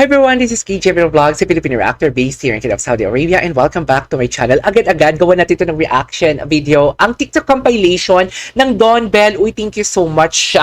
Hi everyone, this is KJ Vlogs, a Filipino reactor based here in Kingdom of Saudi Arabia, and welcome back to my channel. Agad-agad, gawa natin ito ng reaction video. Ang TikTok compilation ng Don Bell. Uy, thank you so much.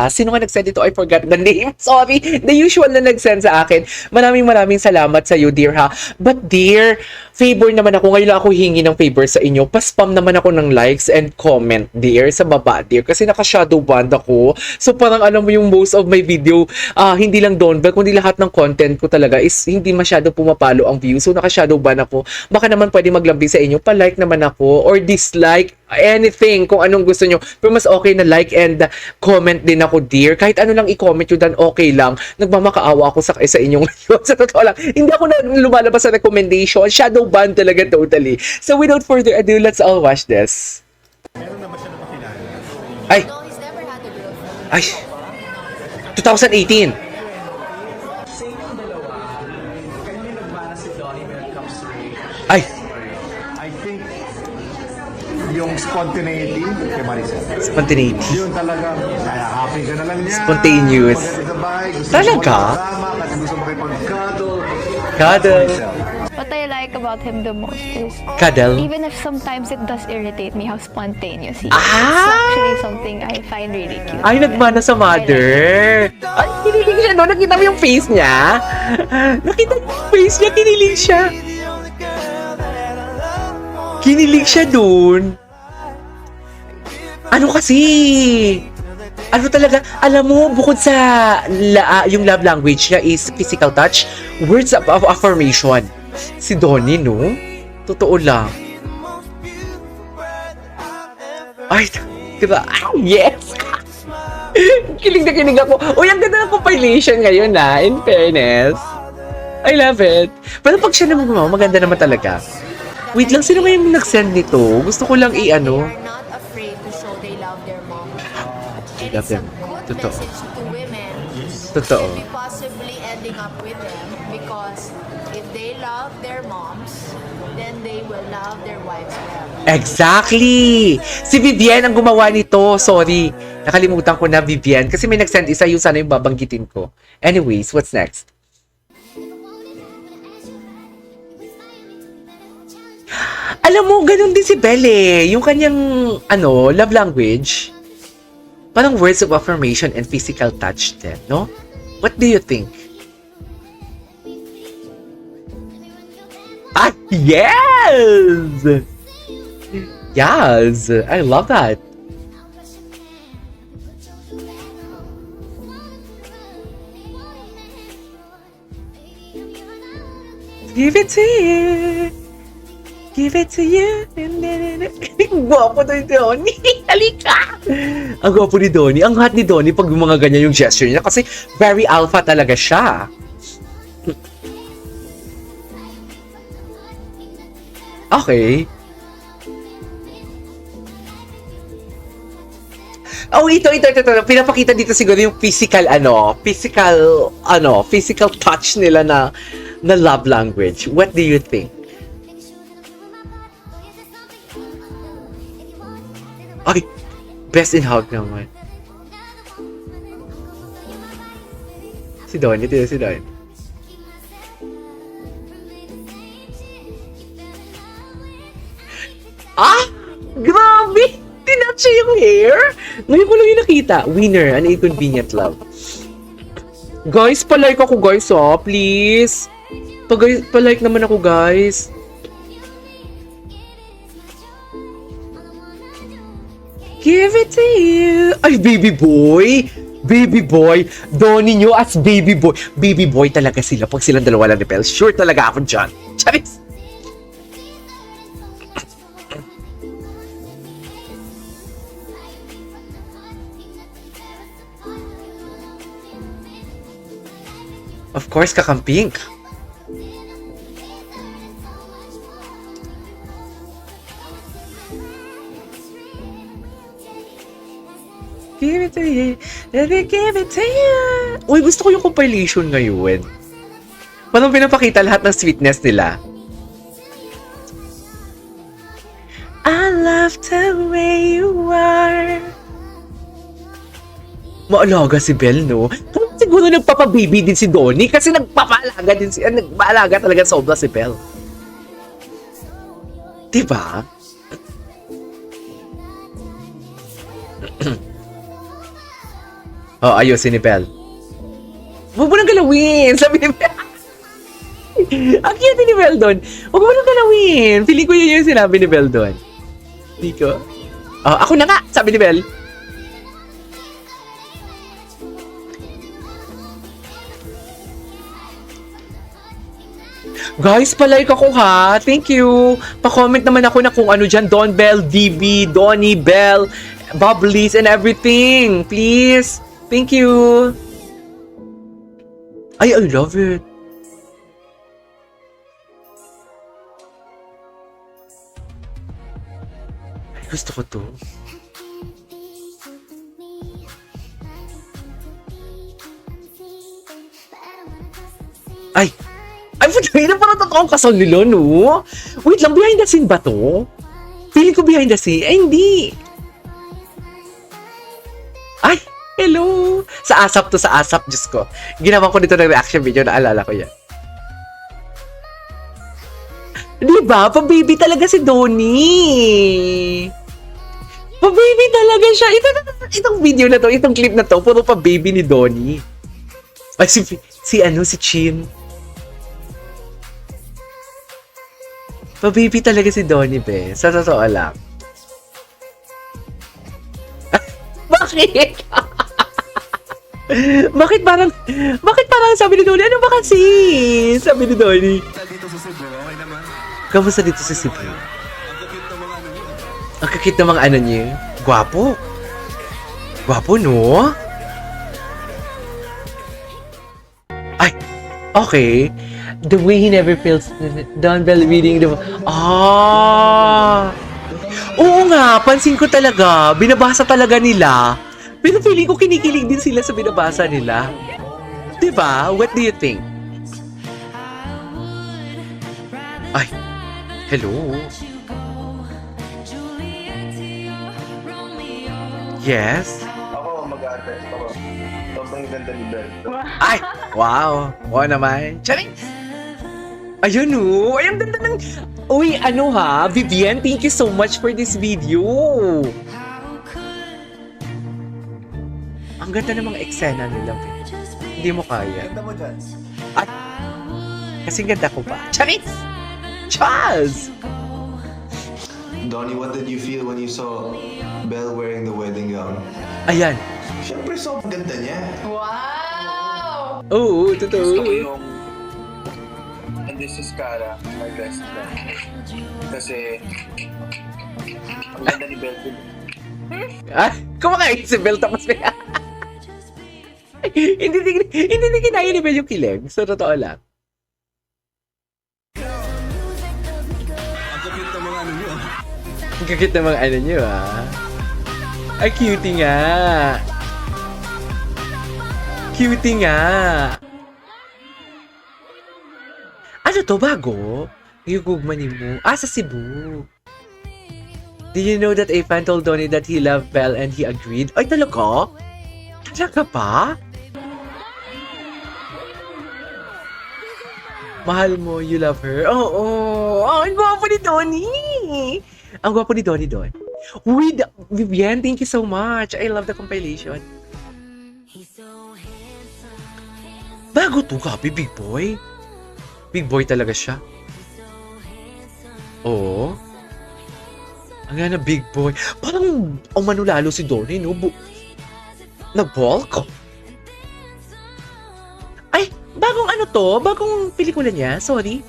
Sino nga nag-send ito? I forgot the name. Sorry, the usual na nag-send sa akin. Maraming salamat sa iyo, dear ha. But dear, favor naman ako. Ngayon lang ako hingi ng favor sa inyo. Pa-spam naman ako ng likes and comment, dear, sa baba, dear. Kasi naka-shadow band ako. So parang alam mo yung most of my video, hindi lang Don Bell, kundi lahat ng content ko talaga is hindi masyado pumapalo ang views. So naka-shadow ban ako. Baka naman pwede maglambing sa inyo. Pa-like naman ako or dislike anything kung anong gusto nyo. Pero mas okay na like and comment din ako, dear. Kahit ano lang i-comment nyo dan okay lang. Nagmamakaawa ako sa inyo ngayon. Sa totoo lang, hindi ako na lumalabas sa recommendation. Shadow ban talaga totally. So without further ado, let's all watch this. Meron na ba siya napakilala? Ay! No, he's never had a girlfriend. Ay! 2018! Sa inyong dalawa, kayo yung nagmana si Donnie when it comes to relationship. Ay! I think yung spontaneity kay Maricel. Spontaneity. Yun talaga, happy ka na lang niya. Spontaneous. Pagdating sa bahay, gusto Talaga? mo magkasama, kasi gusto mo makipag-cuddle. Cuddle. What I like about him the most is Cuddle. even if sometimes it does irritate me how spontaneous he is. Ah! It's actually something I find really cute. Ay, nagmana sa mother. Ay, kinilig siya, no? Nakita mo yung face niya? Nakita mo yung face niya, kinilig siya. Kinilig siya dun. Ano kasi? Ano talaga? Alam mo, bukod sa yung love language niya is physical touch, words of affirmation. Si Donnie, no? Totoo lang. Ay, diba? Ay, yes! Kilig na kilig ako. Uy, ang ganda ng compilation ngayon, in fairness. I love it. Pero pag siya naman maganda naman talaga. Wait lang, sino kayong nag-send nito? Gusto ko lang They are i-ano. not afraid to show they love their mom. And Love it's a them. good Totoo. message to women Totoo. to be possibly ending up with them because if they love their moms, then they will love their wives well. Exactly! Si Vivienne ang gumawa nito. Sorry. Nakalimutan ko na Vivienne. Kasi may nag-send isa, yung sana yung babanggitin ko. Anyways, what's next? Alam mo, ganun din si Belle. Yung kanyang, love language. Parang words of affirmation and physical touch din, no? What do you think? Ah, yes! Yes! I love that. Give it to you. Give it to you. Ang gwapo ni Donnie. Halika! Ang gwapo ni Donnie. Ang hot ni Donnie pag yung mga ganyan yung gesture niya. Kasi very alpha talaga siya. Okay. Oh, ito. Pinapakita dito siguro yung physical touch nila na love language. What do you think? Ay, best in hug naman. Si Donnie, dito si Donnie. Ah! Grabe! Tinatch yung hair! Ngayon ko lang yung nakita. Winner, an inconvenient love. Guys, palike ako guys, please. Palike naman ako guys. Give it to you. Ay, baby boy. Baby boy. Donnie nyo as baby boy. Baby boy talaga sila. Pag silang dalawa lang ni Belle, sure talaga ako dyan. Charis. Of course, kakamping. Give it to you. Let me give it to you. Uy, gusto ko yung compilation ngayon. Parang pinapakita lahat ng sweetness nila. I love the way you are. Maalaga si Belle, no? Parang siguro siguro nagpapababy din si Donnie kasi nagpapaalaga din nagpaalaga talaga sobra si Belle. Diba? Oh, ayusin ni Belle. Huwag mo nang galawin, sabi ni Belle. Ang cute ni Belle doon. Huwag mo nang galawin. Feeling ko yun yung sinabi ni Belle doon. Hindi ko. Oh, ako na nga, sabi ni Belle. Guys, palike ako ha. Thank you. Pa-comment naman ako na kung ano dyan. Don Bell, DB, Donnie, Bell, Bubblies, and everything. Please. Thank you. Ay, I love it. Ay, gusto ko to. Ay! Ay, putay na parang totoong kasal nila, no? Wait lang, behind the scene ba to? Feeling ko behind the scene. Ay, hindi. Ay, hello. Sa ASAP to, sa ASAP, Diyos ko. Ginawa ko dito ng reaction video, naalala ko yan. Diba? Pa-baby talaga si Donnie. Pa-baby talaga siya. Itong video na to, itong clip na to, puro pa-baby ni Donnie. Ay, si Chin. Pa-baby talaga si Donnie, be. Sa totoo lang. Bakit? Bakit parang sabi ni Donnie, ano ba kasi? Sabi ni Donnie. Dito sa Cebu, okay naman. Kamusta dito sa Cebu? Ang kakit ng mga ano niyo. Gwapo. Gwapo, no? Ay, okay. The way he never feels Don Bell reading the... Ah! Oo nga, pansin ko talaga. Binabasa talaga nila. Pero feeling ko kinikilig din sila sa binabasa nila. Diba? What do you think? Ay, hello. Yes? Ako, mag-a-attest ako. Sobrang ganda ni Belle. Ay! Wow! Oo naman. Charing! Ayun o! Ay, ang ganda ng... Uy, ano ha? Vivian, thank you so much for this video. Ang ganda ng mga eksena nila. Hindi mo kaya. Ganda mo dyan. Ay! Kasing ganda ko ba? Charis! Chaz! Donnie, what did you feel when you saw Belle wearing the wedding gown? Ayan. Siyempre, sobrang ganda niya. Oo, Gusto totoo. ko yung And this is Cara, my best friend. Kasi ang ganda ni Belle din. Ah, kumakain si Belle tapos may... hindi kinaya ni Belle yung kilig. So, totoo lang. Ang kapit ng mga ano nyo. Ang kakit ng mga ano nyo, ah. Ay, cutie nga. Cutie nga. Ano to, bago? Yung gugmanin mo. Ah, sa Cebu. Did you know that a fan told Donnie that he loved Belle and he agreed? Ay, talaga? Talaga ba? Mahal mo, you love her? Oo. Oh, ang gwapo ni Donnie. Ang gwapo ni Donnie doon. With Vivian, thank you so much. I love the compilation. Bago to, copy, big boy. Big boy talaga siya. Oo. Ang gana, big boy. Parang umano lalo si Donnie, no? Nag-bulk? Ay, bagong ano to? Bagong pelikula niya? Sorry.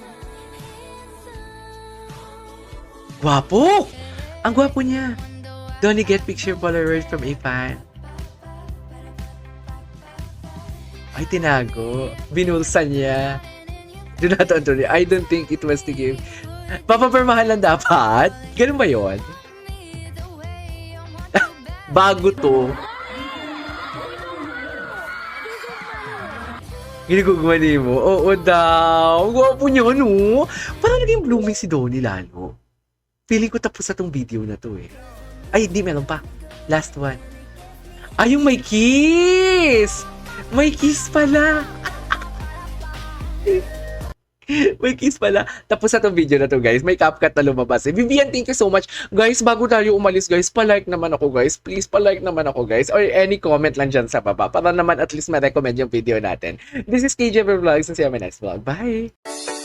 Gwapo! Ang gwapo niya. Donnie get picture Polaroid from a fan. Ay, tinago. Binulsan niya. Do not Donnie. I don't think it was to give. Papapermahan lang dapat? Ganun ba yun? Bago to. Ginagugmani mo? Oo daw. Gwapo niya, no? Parang naging blooming si Donnie lalo. Feeling ko tapos na tong video na to eh. Ay, di, meron pa. Last one. Ay, yung may kiss! May kiss pala. May kiss pala. Tapos sa itong video na to, guys, may CapCut na lumabas. Vivian, thank you so much. Guys, bago tayo umalis, guys, palike naman ako, guys. Please, palike naman ako, guys. Or any comment lang dyan sa baba para naman at least ma-recommend yung video natin. This is KJ Vlogs and see you on my next vlog. Bye!